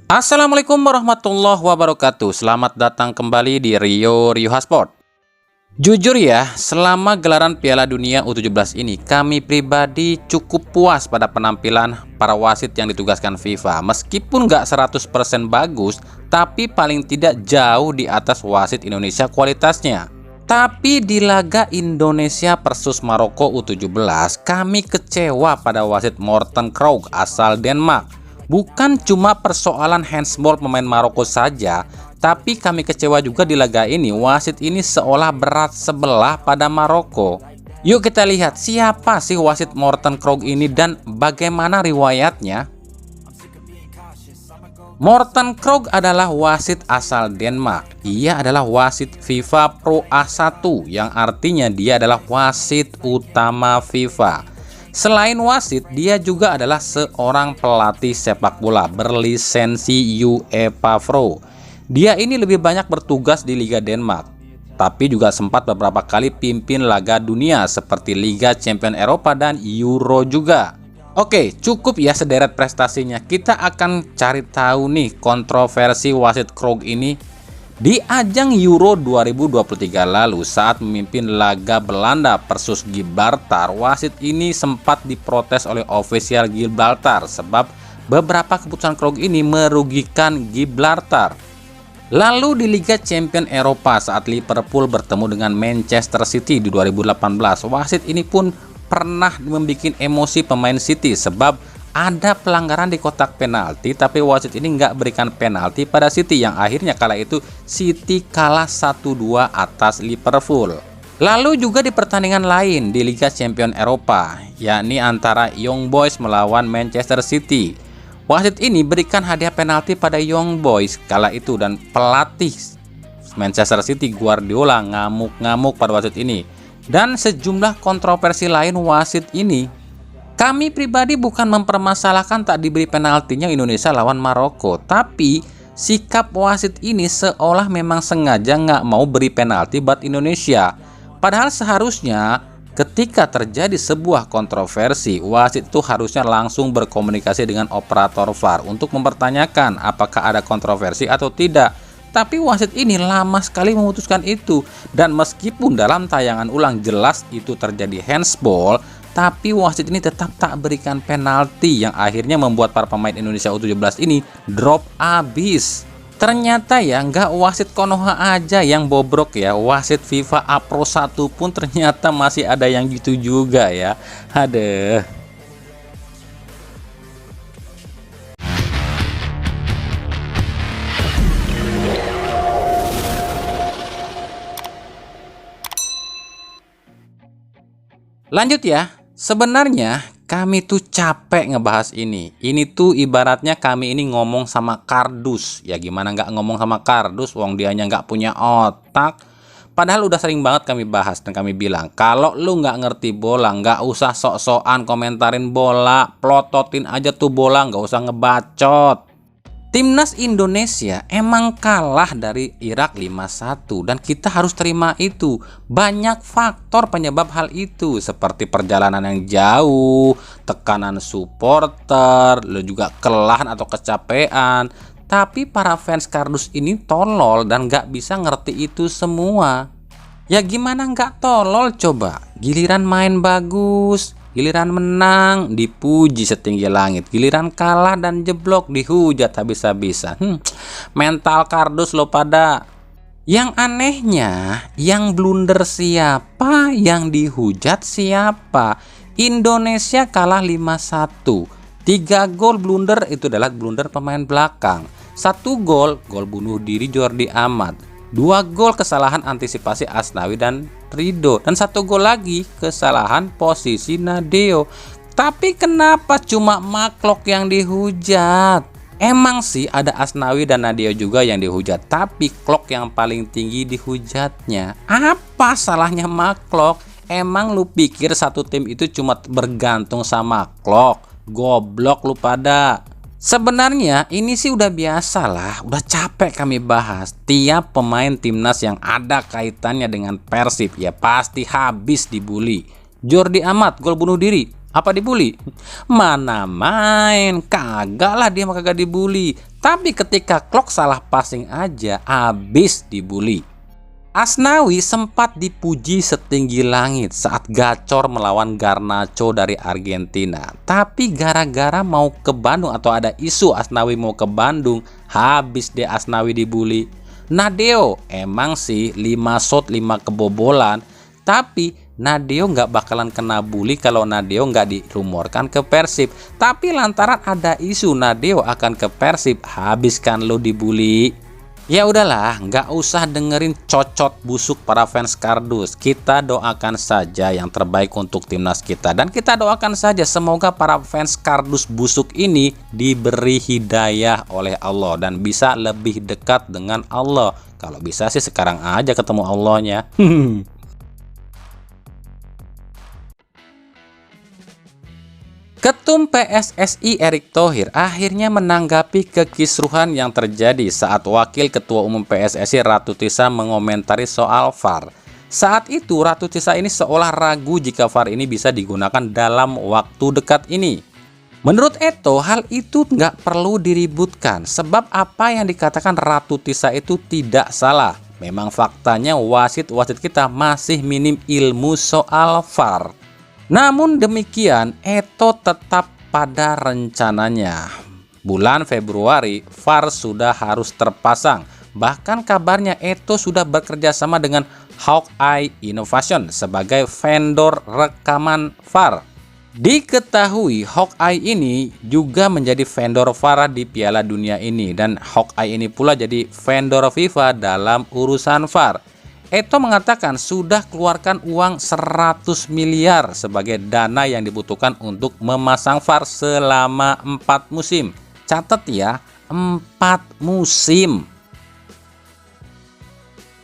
Assalamualaikum warahmatullahi wabarakatuh. Selamat datang kembali di Rio Sport. Jujur ya, selama gelaran Piala Dunia U17 ini, kami pribadi cukup puas pada penampilan para wasit yang ditugaskan FIFA. Meskipun nggak 100% bagus, tapi paling tidak jauh di atas wasit Indonesia kualitasnya. Tapi di laga Indonesia versus Maroko U17, kami kecewa pada wasit Morten Krog asal Denmark. Bukan cuma persoalan handsball pemain Maroko saja, tapi kami kecewa juga di laga ini. Wasit ini seolah berat sebelah pada Maroko. Yuk kita lihat siapa sih wasit Morten Krog ini dan bagaimana riwayatnya. Morten Krog adalah wasit asal Denmark. Ia adalah wasit FIFA Pro A1 yang artinya dia adalah wasit utama FIFA. Selain wasit, dia juga adalah seorang pelatih sepak bola berlisensi UEFA Pro. Dia ini lebih banyak bertugas di Liga Denmark, tapi juga sempat beberapa kali pimpin laga dunia seperti Liga Champions Eropa dan Euro juga. Oke, cukup ya sederet prestasinya. Kita akan cari tahu nih kontroversi wasit Krog ini. Di ajang Euro 2023 lalu saat memimpin laga Belanda versus Gibraltar, wasit ini sempat diprotes oleh ofisial Gibraltar sebab beberapa keputusan Krog ini merugikan Gibraltar. Lalu di Liga Champions Eropa saat Liverpool bertemu dengan Manchester City di 2018, wasit ini pun pernah membuat emosi pemain City sebab ada pelanggaran di kotak penalti, tapi wasit ini nggak berikan penalti pada City yang akhirnya kala itu City kalah 1-2 atas Liverpool. Lalu juga di pertandingan lain di Liga Champions Eropa, yakni antara Young Boys melawan Manchester City. Wasit ini berikan hadiah penalti pada Young Boys kala itu dan pelatih Manchester City Guardiola ngamuk-ngamuk pada wasit ini. Dan sejumlah kontroversi lain wasit ini. Kami pribadi bukan mempermasalahkan tak diberi penaltinya Indonesia lawan Maroko, tapi sikap wasit ini seolah memang sengaja nggak mau beri penalti buat Indonesia. Padahal seharusnya ketika terjadi sebuah kontroversi, wasit itu harusnya langsung berkomunikasi dengan operator VAR untuk mempertanyakan apakah ada kontroversi atau tidak. Tapi wasit ini lama sekali memutuskan itu, dan meskipun dalam tayangan ulang jelas itu terjadi handsball, tapi wasit ini tetap tak berikan penalti yang akhirnya membuat para pemain Indonesia U17 ini drop abis. Ternyata ya nggak wasit Konoha aja yang bobrok ya, wasit FIFA A Pro 1 pun ternyata masih ada yang gitu juga ya. Aduh. Lanjut ya. Sebenarnya kami tuh capek ngebahas ini. Ini tuh ibaratnya kami ini ngomong sama kardus. Ya gimana nggak ngomong sama kardus, wong dianya nggak punya otak. Padahal udah sering banget kami bahas dan kami bilang, kalau lu nggak ngerti bola, nggak usah sok-sokan komentarin bola, plototin aja tuh bola, nggak usah ngebacot. Timnas Indonesia emang kalah dari Irak 5-1 dan kita harus terima itu. Banyak faktor penyebab hal itu seperti perjalanan yang jauh, tekanan supporter, lalu juga kelelahan atau kecapean. Tapi para fans kardus ini tolol dan gak bisa ngerti itu semua. Ya gimana gak tolol coba? Giliran main bagus, giliran menang dipuji setinggi langit, giliran kalah dan jeblok dihujat habis-habisan. Mental kardus lo pada. Yang anehnya, yang blunder siapa, yang dihujat siapa? Indonesia kalah 5-1. 3 gol blunder itu adalah blunder pemain belakang. 1 gol bunuh diri Jordi Amat. 2 gol kesalahan antisipasi Asnawi dan Rido, dan 1 gol lagi kesalahan posisi Nadeo. Tapi kenapa cuma Maklok yang dihujat? Emang sih ada Asnawi dan Nadeo juga yang dihujat, tapi Klok yang paling tinggi dihujatnya. Apa salahnya Maklok? Emang lu pikir satu tim itu cuma bergantung sama Klok? Goblok lu pada. Sebenarnya ini sih udah biasa lah, udah capek kami bahas. Tiap pemain timnas yang ada kaitannya dengan Persib ya pasti habis dibully. Jordi Amat gol bunuh diri, apa dibully? Mana main, kagak lah dia mah kagak dibully. Tapi ketika Klok salah passing aja, habis dibully. Asnawi sempat dipuji setinggi langit saat gacor melawan Garnacho dari Argentina. Tapi gara-gara mau ke Bandung atau ada isu Asnawi mau ke Bandung, habis deh Asnawi dibully. Nadeo emang sih 5 shot 5 kebobolan, tapi Nadeo nggak bakalan kena bully kalau Nadeo nggak dirumorkan ke Persib. Tapi lantaran ada isu Nadeo akan ke Persib, habiskan lo dibully. Ya udahlah, nggak usah dengerin cocot busuk para fans kardus. Kita doakan saja yang terbaik untuk timnas kita. Dan kita doakan saja semoga para fans kardus busuk ini diberi hidayah oleh Allah dan bisa lebih dekat dengan Allah. Kalau bisa sih sekarang aja ketemu Allahnya. Ketum PSSI Erick Thohir akhirnya menanggapi kekisruhan yang terjadi saat Wakil Ketua Umum PSSI Ratu Tisa mengomentari soal VAR. Saat itu Ratu Tisa ini seolah ragu jika VAR ini bisa digunakan dalam waktu dekat ini. Menurut Eto, hal itu nggak perlu diributkan sebab apa yang dikatakan Ratu Tisa itu tidak salah. Memang faktanya wasit-wasit kita masih minim ilmu soal VAR. Namun demikian, Eto tetap pada rencananya. Bulan Februari, VAR sudah harus terpasang. Bahkan kabarnya Eto sudah bekerja sama dengan Hawkeye Innovation sebagai vendor rekaman VAR. Diketahui Hawkeye ini juga menjadi vendor VAR di Piala Dunia ini. Dan Hawkeye ini pula jadi vendor FIFA dalam urusan VAR. Eto mengatakan sudah keluarkan uang 100 miliar sebagai dana yang dibutuhkan untuk memasang VAR selama 4 musim. Catat ya, 4 musim.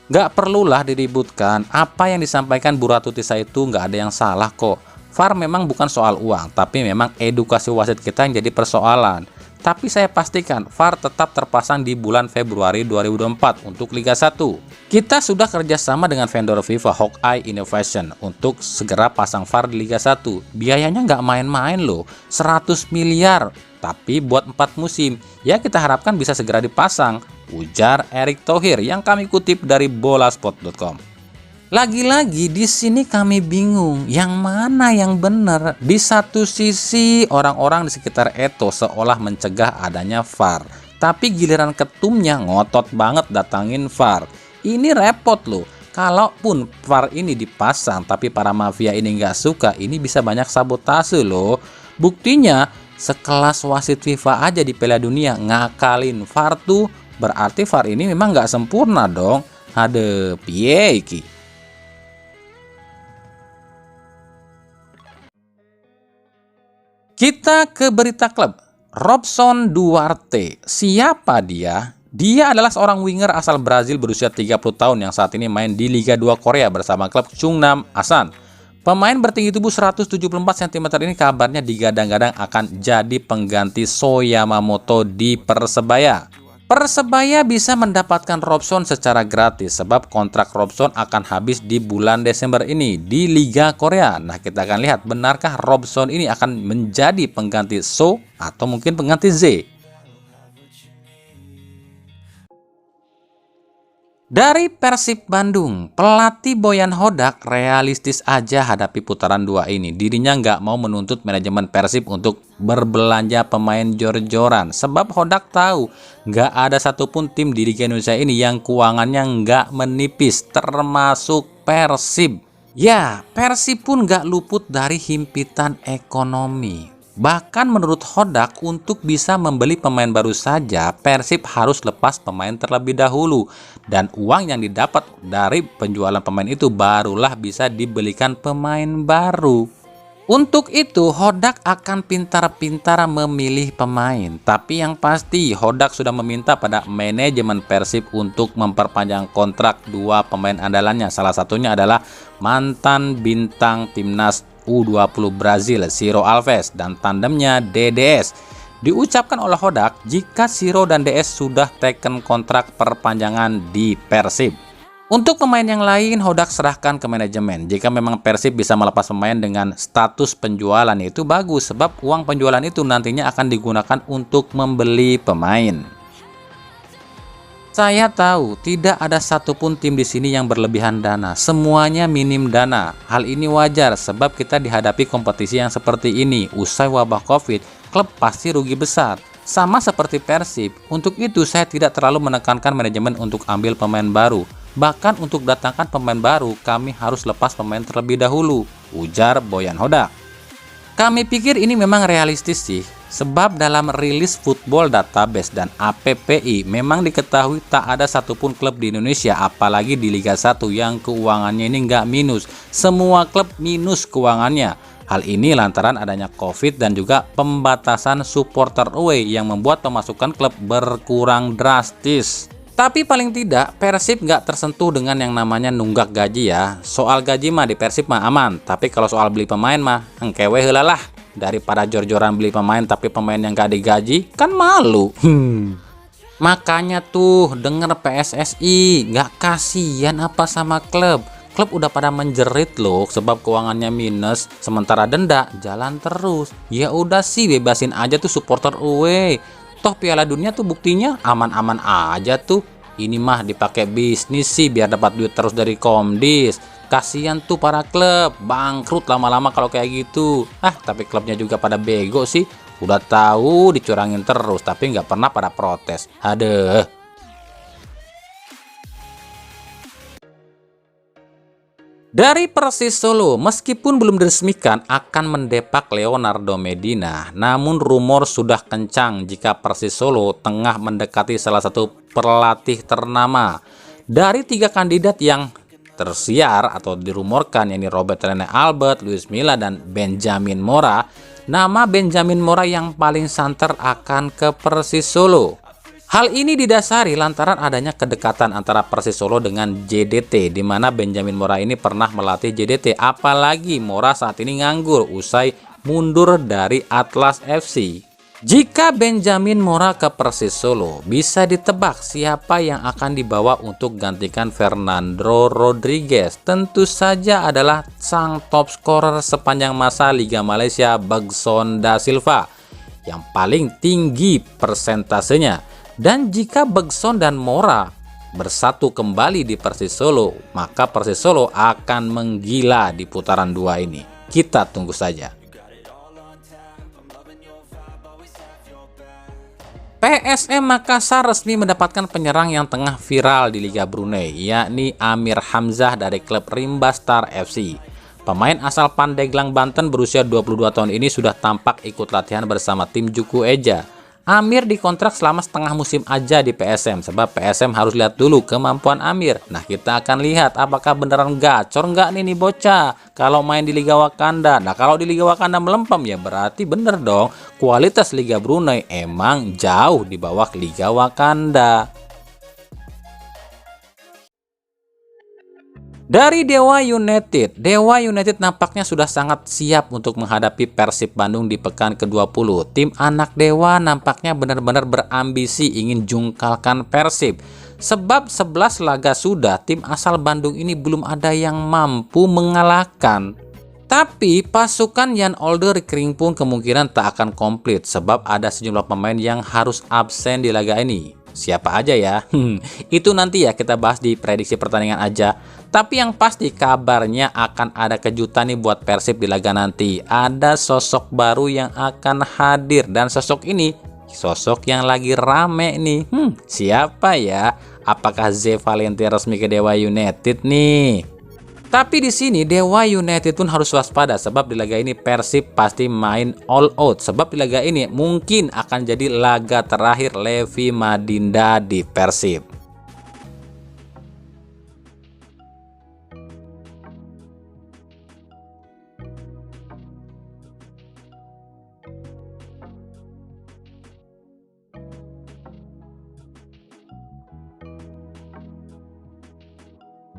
Gak perlulah diributkan, apa yang disampaikan Bu Ratu Tisa itu gak ada yang salah kok. VAR memang bukan soal uang, tapi memang edukasi wasit kita yang jadi persoalan. Tapi saya pastikan VAR tetap terpasang di bulan Februari 2024 untuk Liga 1. Kita sudah kerjasama dengan vendor FIFA Hawkeye Innovation untuk segera pasang VAR di Liga 1. Biayanya nggak main-main loh, 100 miliar. Tapi buat 4 musim, ya kita harapkan bisa segera dipasang, ujar Erick Thohir yang kami kutip dari bolasport.com. Lagi-lagi di sini kami bingung, yang mana yang benar? Di satu sisi orang-orang di sekitar Eto seolah mencegah adanya VAR, tapi giliran ketumnya ngotot banget datangin VAR. Ini repot loh. Kalaupun VAR ini dipasang tapi para mafia ini nggak suka, ini bisa banyak sabotase loh. Buktinya sekelas wasit FIFA aja di Piala Dunia ngakalin VAR tuh, berarti VAR ini memang nggak sempurna dong. Ada piye iki? Kita ke berita klub. Robson Duarte. Siapa dia? Dia adalah seorang winger asal Brazil berusia 30 tahun yang saat ini main di Liga 2 Korea bersama klub Chungnam Asan. Pemain bertinggi tubuh 174 cm ini kabarnya digadang-gadang akan jadi pengganti So Yamamoto di Persebaya. Persebaya bisa mendapatkan Robson secara gratis sebab kontrak Robson akan habis di bulan Desember ini di Liga Korea. Nah, kita akan lihat benarkah Robson ini akan menjadi pengganti So atau mungkin pengganti Z. Dari Persib Bandung, pelatih Boyan Hodak realistis aja hadapi putaran 2 ini. Dirinya nggak mau menuntut manajemen Persib untuk berbelanja pemain jor-joran. Sebab Hodak tahu nggak ada satupun tim di Liga Indonesia ini yang keuangannya nggak menipis, termasuk Persib. Ya, Persib pun nggak luput dari himpitan ekonomi. Bahkan menurut Hodak, untuk bisa membeli pemain baru saja, Persib harus lepas pemain terlebih dahulu. Dan uang yang didapat dari penjualan pemain itu barulah bisa dibelikan pemain baru. Untuk itu, Hodak akan pintar-pintar memilih pemain. Tapi yang pasti, Hodak sudah meminta pada manajemen Persib untuk memperpanjang kontrak 2 pemain andalannya. Salah satunya adalah mantan bintang timnas U20 Brazil, Ciro Alves, dan tandemnya DDS. Diucapkan oleh Hodak jika Ciro dan DS sudah teken kontrak perpanjangan di Persib. Untuk pemain yang lain, Hodak serahkan ke manajemen. Jika memang Persib bisa melepas pemain dengan status penjualan, itu bagus sebab uang penjualan itu nantinya akan digunakan untuk membeli pemain. Saya tahu tidak ada satupun tim di sini yang berlebihan dana, semuanya minim dana. Hal ini wajar sebab kita dihadapi kompetisi yang seperti ini. Usai wabah Covid, klub pasti rugi besar. Sama seperti Persib, untuk itu saya tidak terlalu menekankan manajemen untuk ambil pemain baru. Bahkan untuk datangkan pemain baru, kami harus lepas pemain terlebih dahulu, ujar Boyan Hodak. Kami pikir ini memang realistis sih, sebab dalam rilis Football Database dan APPI memang diketahui tak ada satupun klub di Indonesia, apalagi di Liga 1 yang keuangannya ini nggak minus. Semua klub minus keuangannya. Hal ini lantaran adanya Covid dan juga pembatasan supporter away yang membuat pemasukan klub berkurang drastis. Tapi paling tidak Persib nggak tersentuh dengan yang namanya nunggak gaji ya. Soal gaji mah di Persib mah aman, tapi kalau soal beli pemain mah engkewe heula lah. Daripada jor-joran beli pemain tapi pemain yang nggak digaji kan malu. Makanya tuh denger PSSI nggak kasihan apa sama klub. Klub udah pada menjerit loh sebab keuangannya minus, sementara denda jalan terus. Ya udah sih bebasin aja tuh supporter away. Toh Piala Dunia tuh buktinya aman-aman aja tuh. Ini mah dipakai bisnis sih biar dapat duit terus dari Komdis. Kasihan tuh para klub, bangkrut lama-lama kalau kayak gitu. Tapi klubnya juga pada bego sih. Udah tahu dicurangin terus tapi nggak pernah pada protes. Aduh. Dari Persis Solo, meskipun belum diresmikan akan mendepak Leonardo Medina, namun rumor sudah kencang jika Persis Solo tengah mendekati salah satu pelatih ternama. Dari 3 kandidat yang tersiar atau dirumorkan, yakni Robert Rene Albert, Luis Milla, dan Benjamin Mora, nama Benjamin Mora yang paling santer akan ke Persis Solo. Hal ini didasari lantaran adanya kedekatan antara Persis Solo dengan JDT, di mana Benjamin Mora ini pernah melatih JDT, apalagi Mora saat ini nganggur usai mundur dari Atlas FC. Jika Benjamin Mora ke Persis Solo, bisa ditebak siapa yang akan dibawa untuk gantikan Fernando Rodriguez. Tentu saja adalah sang top scorer sepanjang masa Liga Malaysia, Begson Da Silva, yang paling tinggi persentasenya. Dan jika Begson dan Mora bersatu kembali di Persis Solo, maka Persis Solo akan menggila di putaran 2 ini. Kita tunggu saja. PSM Makassar resmi mendapatkan penyerang yang tengah viral di Liga Brunei, yakni Amir Hamzah dari klub Rimba Star FC. Pemain asal Pandeglang, Banten berusia 22 tahun ini sudah tampak ikut latihan bersama tim Juku Eja. Amir dikontrak selama setengah musim aja di PSM, sebab PSM harus lihat dulu kemampuan Amir. Nah, kita akan lihat apakah beneran gacor nggak nih bocah kalau main di Liga Wakanda. Nah, kalau di Liga Wakanda melempem ya berarti bener dong kualitas Liga Brunei emang jauh di bawah Liga Wakanda. Dari Dewa United nampaknya sudah sangat siap untuk menghadapi Persib Bandung di pekan ke-20. Tim anak Dewa nampaknya benar-benar berambisi ingin jungkalkan Persib. Sebab 11 laga sudah, tim asal Bandung ini belum ada yang mampu mengalahkan. Tapi pasukan Jan Olde Rikring pun kemungkinan tak akan komplit sebab ada sejumlah pemain yang harus absen di laga ini. Siapa aja ya? Itu nanti ya kita bahas di prediksi pertandingan aja. Tapi yang pasti kabarnya akan ada kejutan nih buat Persib di laga nanti. Ada sosok baru yang akan hadir dan sosok ini sosok yang lagi rame nih. Siapa ya? Apakah Ze Valentine resmi ke Dewa United nih? Tapi di sini Dewa United pun harus waspada sebab di laga ini Persib pasti main all out. Sebab di laga ini mungkin akan jadi laga terakhir Levi Madinda di Persib.